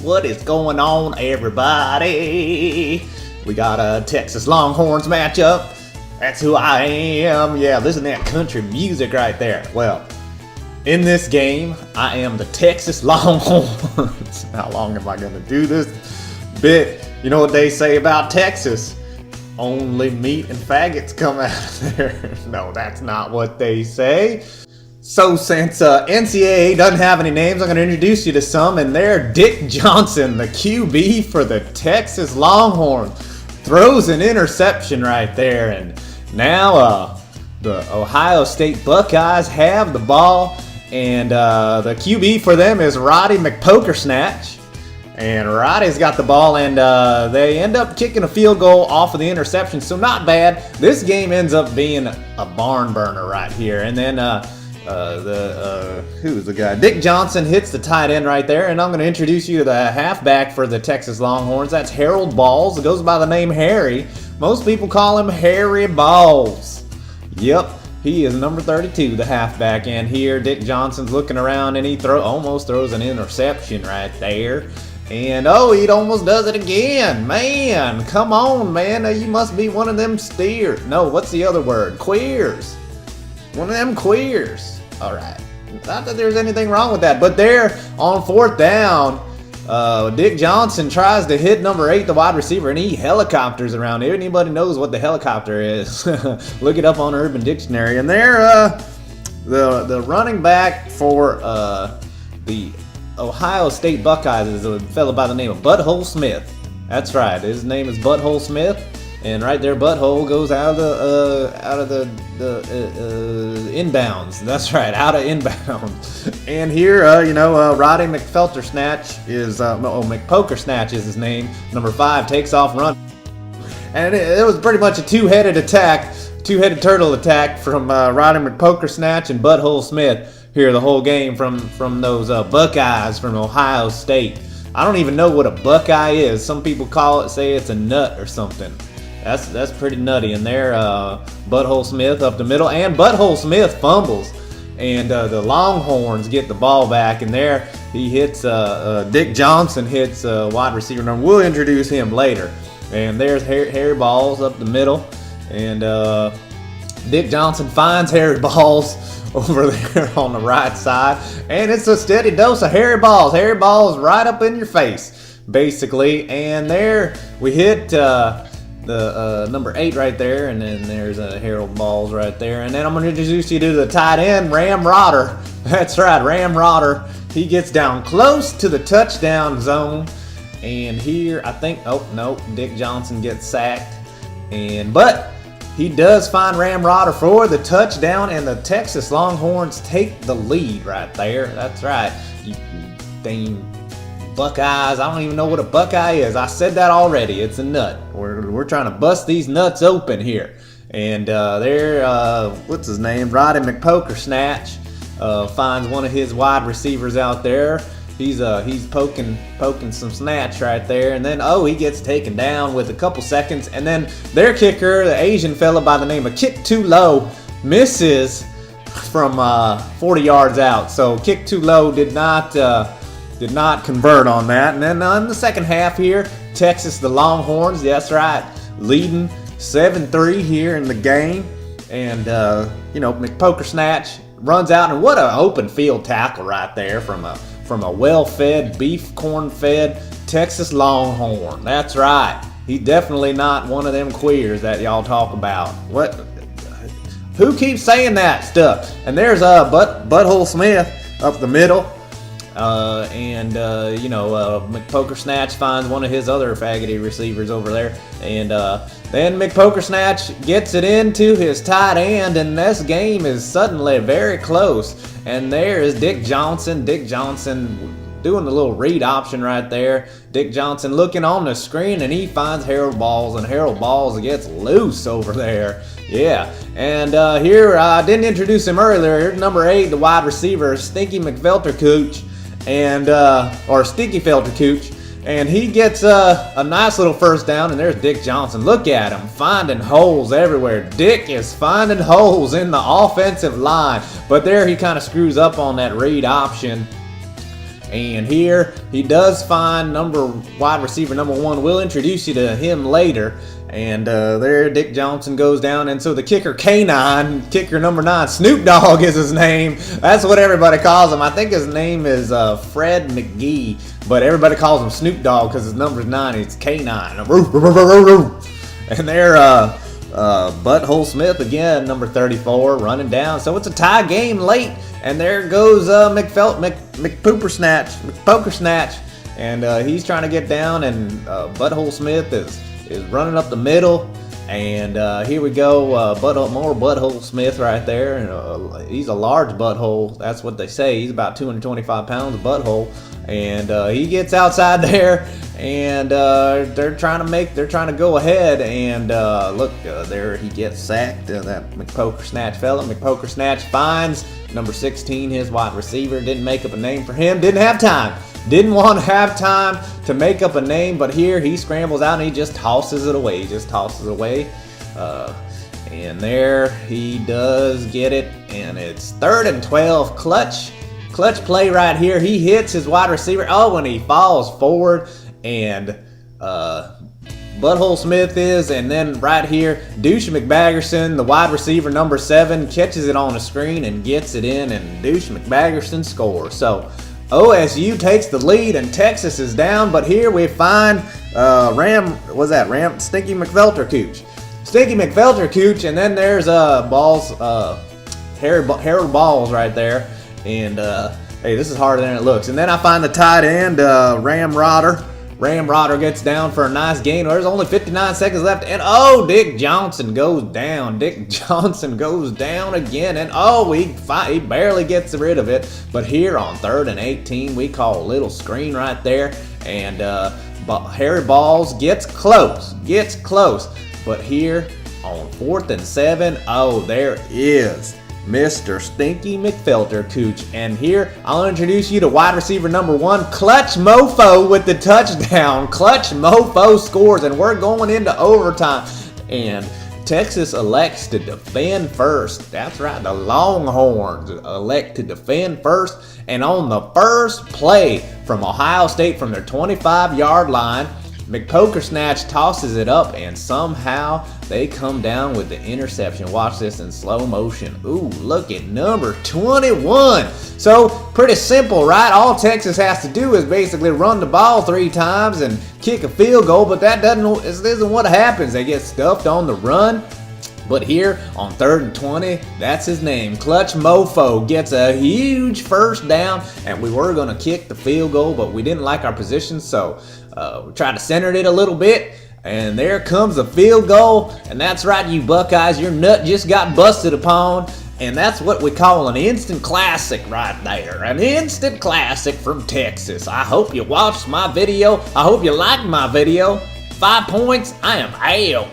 What is going on, everybody? We got a Texas Longhorns matchup. That's who I am. Yeah, listen to that country music right there. Well, in this game, I am the Texas Longhorns. How long am I gonna do this bit? You know what they say about Texas? Only meat and faggots come out of there. No, that's not what they say. So since Ncaa doesn't have any names, I'm going to introduce you to some, and they're Dick Johnson, the QB for the Texas Longhorns. Throws an interception right there, and now the Ohio State Buckeyes have the ball, and the QB for them is Roddy McPokersnatch. And Roddy's got the ball, and they end up kicking a field goal off of the interception, so not bad. This game ends up being a barn burner right here, and then who's the guy? Dick Johnson hits the tight end right there, and I'm going to introduce you to the halfback for the Texas Longhorns. That's Harold Balls. It goes by the name Harry. Most people call him Harry Balls. Yep, he is number 32, the halfback. And here, Dick Johnson's looking around, and he almost throws an interception right there. And oh, he almost does it again. Man, come on, man. You must be one of them steers. No, what's the other word? Queers. One of them queers. All right. Not that there's anything wrong with that, but there on fourth down, Dick Johnson tries to hit number 8, the wide receiver, and he helicopters around. If anybody knows what the helicopter is, look it up on Urban Dictionary. And there, the running back for the Ohio State Buckeyes is a fellow by the name of Butthole Smith. That's right. His name is Butthole Smith. And right there, Butthole goes out of the inbounds. That's right, out of inbounds. And here, Roddy McPokersnatch is McPokersnatch is his name. Number 5 takes off run, and it was pretty much a two-headed turtle attack from Roddy McPokersnatch and Butthole Smith here the whole game from those Buckeyes from Ohio State. I don't even know what a Buckeye is. Some people say it's a nut or something. That's pretty nutty. And there, Butthole Smith up the middle, and Butthole Smith fumbles, and the Longhorns get the ball back. And there, he hits Dick Johnson hits wide receiver number. We'll introduce him later. And there's Harry Balls up the middle, and Dick Johnson finds Harry Balls over there on the right side, and it's a steady dose of Harry Balls. Harry Balls right up in your face, basically. And there we hit the number 8 right there, and then there's a Harold Balls right there. And then I'm going to introduce you to the tight end, Ram Rodder. That's right, Ram Rodder. He gets down close to the touchdown zone, and here I think, oh no, Dick Johnson gets sacked, but he does find Ram Rodder for the touchdown, and the Texas Longhorns take the lead right there. That's right, you dang Buckeyes. I don't even know what a Buckeye is. I said that already. It's a nut. We're trying to bust these nuts open here. And there, what's his name? Roddy McPokersnatch finds one of his wide receivers out there. He's poking some snatch right there, and then he gets taken down with a couple seconds, and then their kicker, the Asian fella by the name of Kick Too Low, misses from 40 yards out. So Kick Too Low did not convert on that. And then in the second half here, Texas, the Longhorns, that's right, leading 7-3 here in the game. And, McPokersnatch runs out, and what an open field tackle right there from a well-fed, beef corn-fed Texas Longhorn. That's right. He's definitely not one of them queers that y'all talk about. What? Who keeps saying that stuff? And there's Butthole Smith up the middle. McPokersnatch finds one of his other faggoty receivers over there, and then McPokersnatch gets it into his tight end, and this game is suddenly very close. And there is Dick Johnson. Dick Johnson doing the little read option right there. Dick Johnson looking on the screen, and he finds Harold Balls, and Harold Balls gets loose over there. Yeah, and here I didn't introduce him earlier. Here's number 8, the wide receiver, Stinky McFeltercooch. Or Stinky Feltercooch, and he gets a nice little first down, and there's Dick Johnson. Look at him, finding holes everywhere. Dick is finding holes in the offensive line, but there he kind of screws up on that read option, And here he does find wide receiver number 1. We'll introduce you to him later. And there Dick Johnson goes down, and so the kicker K9, kicker number 9, Snoop Dogg is his name. That's what everybody calls him. I think his name is Fred McGee, but everybody calls him Snoop Dogg because his number's 9. It's K9. And there Butthole Smith again, number 34, running down. So it's a tie game late, and there goes McPooper Snatch, and he's trying to get down, and Butthole Smith is running up the middle, and here we go, more Butthole Smith right there. He's a large butthole, that's what they say. He's about 225 pounds of butthole, and he gets outside there, and they're trying to go ahead, and look, there he gets sacked. That McPoker Snatch fella. McPoker Snatch finds number 16, his wide receiver. Didn't make up a name for him. Didn't have time. Didn't want to have time to make up a name, but here he scrambles out and he just tosses it away. And there he does get it, and it's 3rd and 12. Clutch play right here. He hits his wide receiver. Oh, and he falls forward, and Butthole Smith is, and then right here, Douche McBaggerson, the wide receiver number 7, catches it on the screen and gets it in, and Douche McBaggerson scores. So OSU takes the lead, and Texas is down, but here we find Stinky McFelter Cooch, and then there's Harold Balls right there, and hey, this is harder than it looks. And then I find the tight end, Ramrodder gets down for a nice gain. There's only 59 seconds left, and oh, Dick Johnson goes down. Again, and oh, he barely gets rid of it. But here on 3rd and 18, we call a little screen right there, and Harry Balls gets close. But here on 4th and 7, oh, there is Mr. Stinky McFelter Cooch. And here, I'll introduce you to wide receiver number 1, Clutch Mofo, with the touchdown. Clutch Mofo scores, and we're going into overtime. And Texas elects to defend first. That's right, the Longhorns elect to defend first. And on the first play from Ohio State, from their 25-yard line, McPoker Snatch tosses it up, and somehow they come down with the interception. Watch this in slow motion. Ooh, look at number 21. So, pretty simple, right? All Texas has to do is basically run the ball 3 times and kick a field goal, but that isn't what happens. They get stuffed on the run. But here on 3rd and 20, that's his name. Clutch Mofo gets a huge first down, and we were going to kick the field goal, but we didn't like our position, so we tried to center it a little bit, and there comes the field goal. And that's right, you Buckeyes, your nut just got busted upon, and that's what we call an instant classic right there. An instant classic from Texas. I hope you watched my video. I hope you liked my video. 5 points, I am out.